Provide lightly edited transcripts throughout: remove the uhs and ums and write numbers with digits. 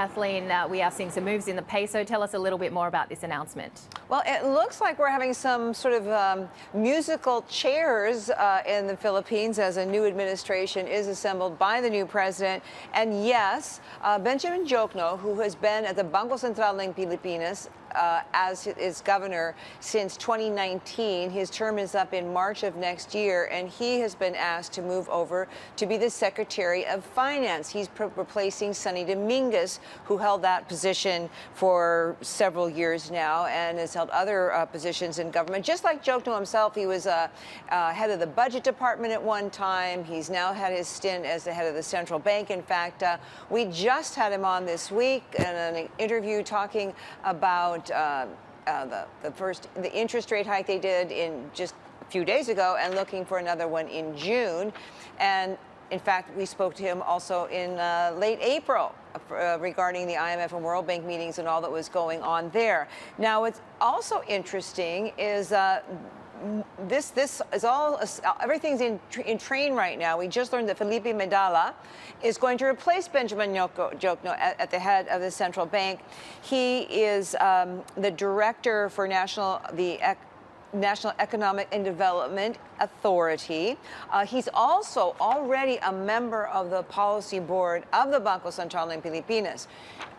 Kathleen, we are seeing some moves in the peso. Tell us a little bit more about this announcement. Well, it looks like we're having some sort of musical chairs in the Philippines as a new administration is assembled by the new president. And yes, Benjamin Diokno, who has been at the Bangko Sentral ng Pilipinas as its governor since 2019. His term is up in March of next year, and he has been asked to move over to be the Secretary of Finance. He's replacing Sonny Dominguez, who held that position for several years now and has held other positions in government. Just like Diokno himself, he was head of the budget department at one time. He's now had his stint as the head of the central bank. In fact, we just had him on this week in an interview talking about the interest rate hike they did in just a few days ago, and looking for another one in June. And in fact, we spoke to him also in late April regarding the IMF and World Bank meetings and all that was going on there. Now, what's also interesting is this is all, everything's in train right now. We just learned that Felipe Medalla is going to replace Benjamin Diokno at the head of the central bank. He is the director for National Economic and Development Authority. He's also already a member of the policy board of the Bangko Sentral ng Pilipinas.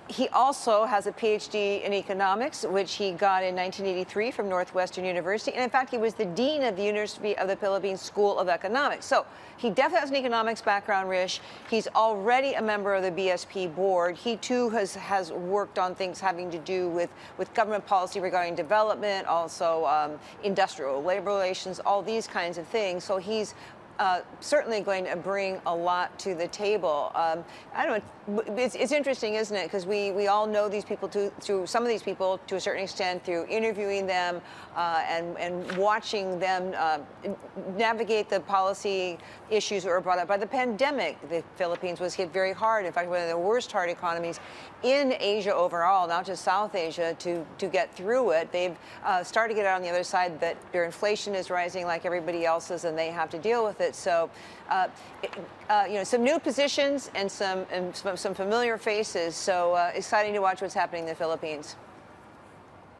He also has a PhD in economics, which he got in 1983 from Northwestern University. And in fact, he was the dean of the University of the Philippines School of Economics. So he definitely has an economics background, Rish. He's already a member of the BSP board. He too has worked on things having to do with government policy regarding development, also industrial labor relations, all these kinds of things. So he's certainly going to bring a lot to the table. I don't know, it's interesting, isn't it? Because we all know these people through some of these people to a certain extent through interviewing them and watching them navigate the policy issues that were brought up by the pandemic. The Philippines was hit very hard. In fact, one of the worst hard economies in Asia overall, not just South Asia, to get through it. They've started to get out on the other side, but their inflation is rising like everybody else's, and they have to deal with it. So, you know, some new positions and some familiar faces. So exciting to watch what's happening in the Philippines.